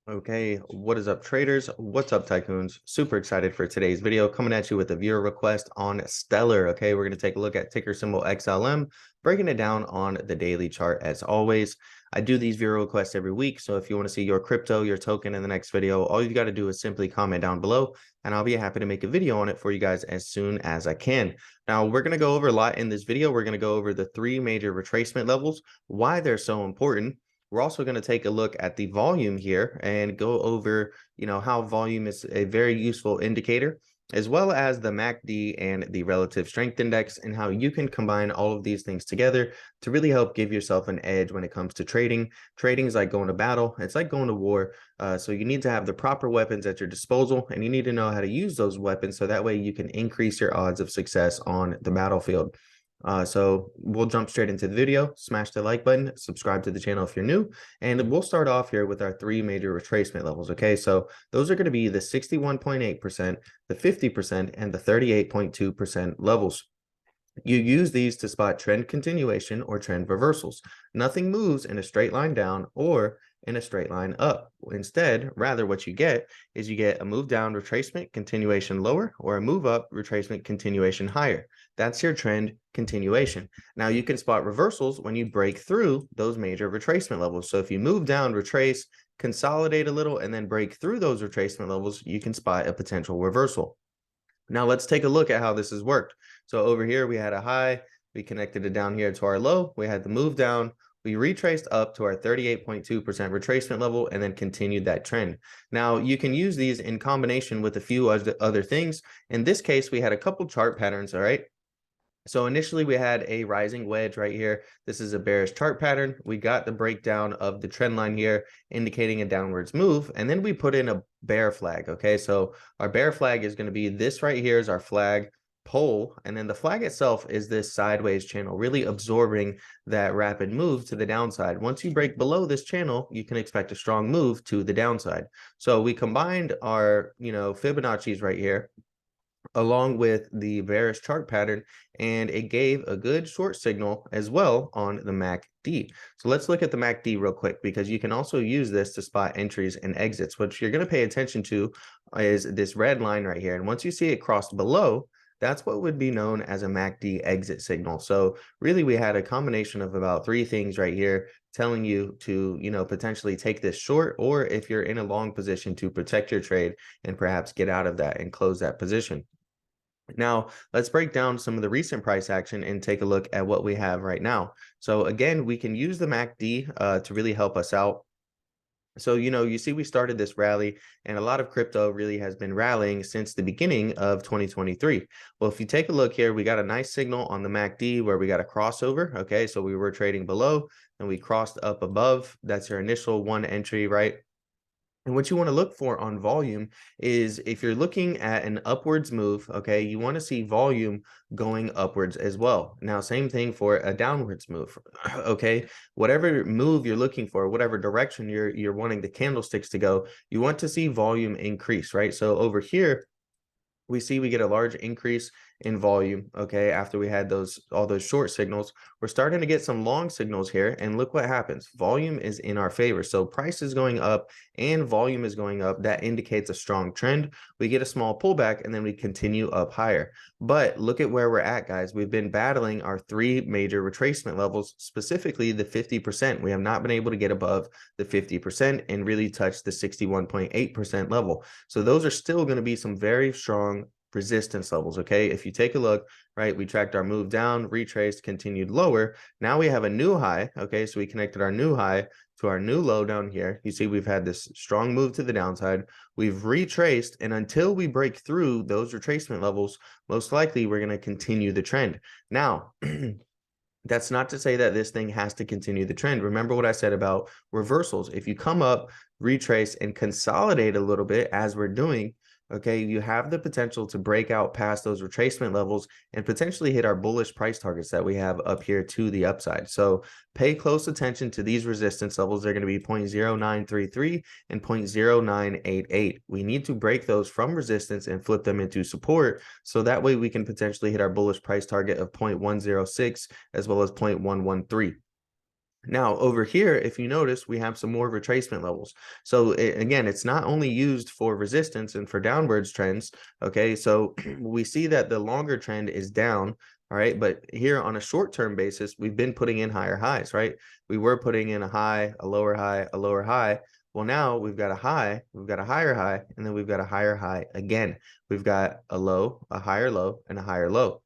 Okay, what is up, traders? What's up, tycoons? Super excited for today's video, coming at you with a viewer request on Stellar. Okay, we're going to take a look at ticker symbol XLM, breaking it down on the daily chart as always. I do these viewer requests every week, so if you want to see your crypto, your token in the next video, all you've got to do is simply comment down below, and I'll be happy to make a video on it for you guys as soon as I can. Now, we're going to go over a lot in this video. We're going to go over the three major retracement levels, why they're so important. We're also going to take a look at the volume here and go over, how volume is a very useful indicator, as well as the MACD and the relative strength index, and how you can combine all of these things together to really help give yourself an edge when it comes to trading. Trading is like going to battle. It's like going to war. So you need to have the proper weapons at your disposal, and you need to know how to use those weapons so that way you can increase your odds of success on the battlefield. So we'll jump straight into the video. Smash the like button, subscribe to the channel if you're new, and we'll start off here with our three major retracement levels. Okay, so those are going to be the 61.8%, the 50%, and the 38.2% levels. You use these to spot trend continuation or trend reversals. Nothing moves in a straight line down or in a straight line up. Instead, rather, what you get is you get a move down retracement continuation lower, or a move up retracement continuation higher. That's your trend continuation. Now you can spot reversals when you break through those major retracement levels. So if you move down, retrace, consolidate a little, and then break through those retracement levels, you can spot a potential reversal. Now let's take a look at how this has worked. So over here, we had a high, we connected it down here to our low, we had the move down, we retraced up to our 38.2% retracement level and then continued that trend. Now you can use these in combination with a few other things. In this case, we had a couple chart patterns, all right? So initially we had a rising wedge right here. This is a bearish chart pattern. We got the breakdown of the trend line here indicating a downwards move. And then we put in a bear flag. Okay, so our bear flag is going to be this right here is our flag pole. And then the flag itself is this sideways channel, really absorbing that rapid move to the downside. Once you break below this channel, you can expect a strong move to the downside. So we combined our, Fibonacci's right here along with the bearish chart pattern, and it gave a good short signal as well on the MACD. So let's look at the MACD real quick, because you can also use this to spot entries and exits. What you're going to pay attention to is this red line right here. And once you see it crossed below, that's what would be known as a MACD exit signal. So really we had a combination of about three things right here telling you to, potentially take this short, or if you're in a long position, to protect your trade and perhaps get out of that and close that position. Now, let's break down some of the recent price action and take a look at what we have right now. So again, we can use the MACD to really help us out. So, you see we started this rally, and a lot of crypto really has been rallying since the beginning of 2023. Well, if you take a look here, we got a nice signal on the MACD where we got a crossover. Okay, so we were trading below and we crossed up above. That's your initial one entry, right? And what you want to look for on volume is, if you're looking at an upwards move, okay, you want to see volume going upwards as well. Now, same thing for a downwards move, okay? Whatever move you're looking for, whatever direction you're wanting the candlesticks to go, you want to see volume increase, right? So over here, we see we get a large increase in volume, okay, after we had all those short signals. We're starting to get some long signals here, and look what happens. Volume is in our favor. So price is going up and volume is going up. That indicates a strong trend. We get a small pullback and then we continue up higher. But look at where we're at, guys. We've been battling our three major retracement levels, specifically the 50%. We have not been able to get above the 50% and really touch the 61.8% level. So those are still going to be some very strong resistance levels. Okay, if you take a look, right, we tracked our move down, retraced, continued lower. Now we have a new high. Okay, so we connected our new high to our new low down here. You see we've had this strong move to the downside. We've retraced, and until we break through those retracement levels, most likely we're going to continue the trend. Now that's not to say that this thing has to continue the trend. Remember what I said about reversals. If you come up, retrace, and consolidate a little bit, as we're doing, okay, you have the potential to break out past those retracement levels and potentially hit our bullish price targets that we have up here to the upside. So pay close attention to these resistance levels. They're going to be 0.0933 and 0.0988. We need to break those from resistance and flip them into support, so that way we can potentially hit our bullish price target of 0.106 as well as 0.113. Now over here, if you notice, we have some more retracement levels. So again, it's not only used for resistance and for downwards trends. Okay, so we see that the longer trend is down. All right, but here on a short-term basis, we've been putting in higher highs, right? We were putting in a high, a lower high, a lower high. Well, now we've got a high, we've got a higher high, and then we've got a higher high again. We've got a low, a higher low, and a higher low.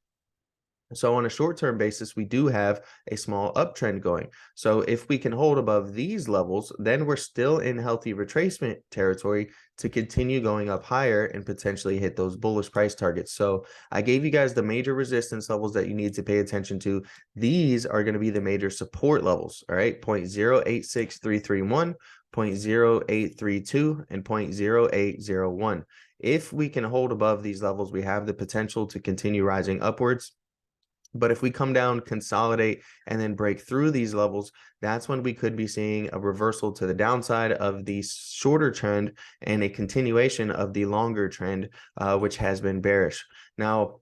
So on a short-term basis, we do have a small uptrend going. So if we can hold above these levels, then we're still in healthy retracement territory to continue going up higher and potentially hit those bullish price targets. So I gave you guys the major resistance levels that you need to pay attention to. These are going to be the major support levels, all right? 0.086331, 0.0832, and 0.0801. If we can hold above these levels, we have the potential to continue rising upwards. But if we come down, consolidate, and then break through these levels, that's when we could be seeing a reversal to the downside of the shorter trend and a continuation of the longer trend, which has been bearish. Now,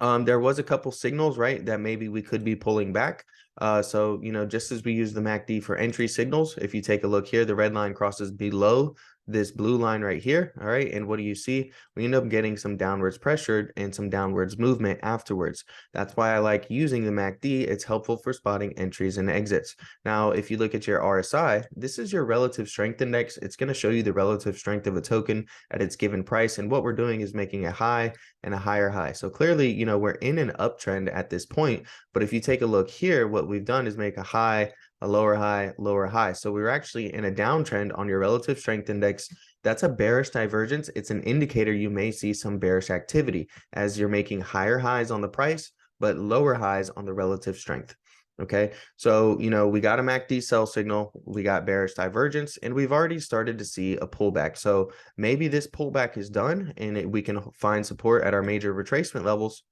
there was a couple signals, right, that maybe we could be pulling back. So, just as we use the MACD for entry signals, if you take a look here, the red line crosses below this blue line right here. All right. And what do you see? We end up getting some downwards pressure and some downwards movement afterwards. That's why I like using the MACD. It's helpful for spotting entries and exits. Now, if you look at your RSI, this is your relative strength index. It's going to show you the relative strength of a token at its given price. And what we're doing is making a high and a higher high. So clearly, we're in an uptrend at this point. But if you take a look here, what we've done is make a high, a lower high, lower high. So we were actually in a downtrend on your relative strength index. That's a bearish divergence. It's an indicator you may see some bearish activity as you're making higher highs on the price, but lower highs on the relative strength. Okay, so we got a MACD sell signal, we got bearish divergence, and we've already started to see a pullback. So maybe this pullback is done and we can find support at our major retracement levels.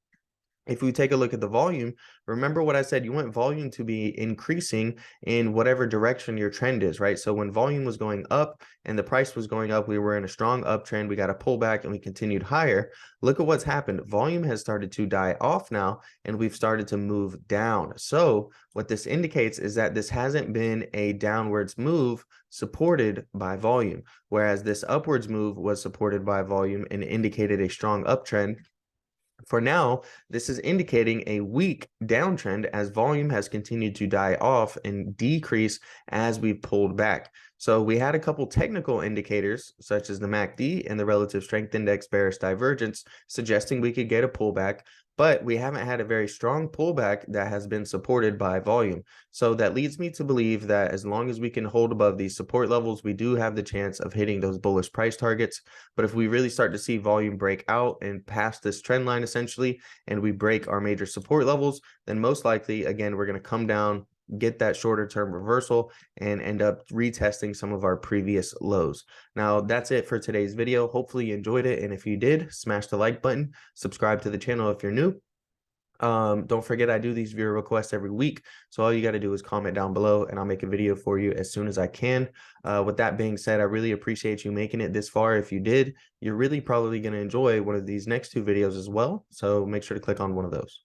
If we take a look at the volume, remember what I said, you want volume to be increasing in whatever direction your trend is, right? So when volume was going up and the price was going up, we were in a strong uptrend, we got a pullback and we continued higher. Look at what's happened. Volume has started to die off now and we've started to move down. So what this indicates is that this hasn't been a downwards move supported by volume, whereas this upwards move was supported by volume and indicated a strong uptrend. For now, this is indicating a weak downtrend as volume has continued to die off and decrease as we've pulled back. So we had a couple technical indicators, such as the MACD and the relative strength index bearish divergence, suggesting we could get a pullback, but we haven't had a very strong pullback that has been supported by volume. So that leads me to believe that as long as we can hold above these support levels, we do have the chance of hitting those bullish price targets. But if we really start to see volume break out and pass this trend line essentially, and we break our major support levels, then most likely, again, we're going to come down, get that shorter term reversal and end up retesting some of our previous lows. Now, that's it for today's video. Hopefully you enjoyed it. And if you did, smash the like button, subscribe to the channel if you're new. Don't forget, I do these viewer requests every week. So all you got to do is comment down below and I'll make a video for you as soon as I can. With that being said, I really appreciate you making it this far. If you did, you're really probably going to enjoy one of these next two videos as well. So make sure to click on one of those.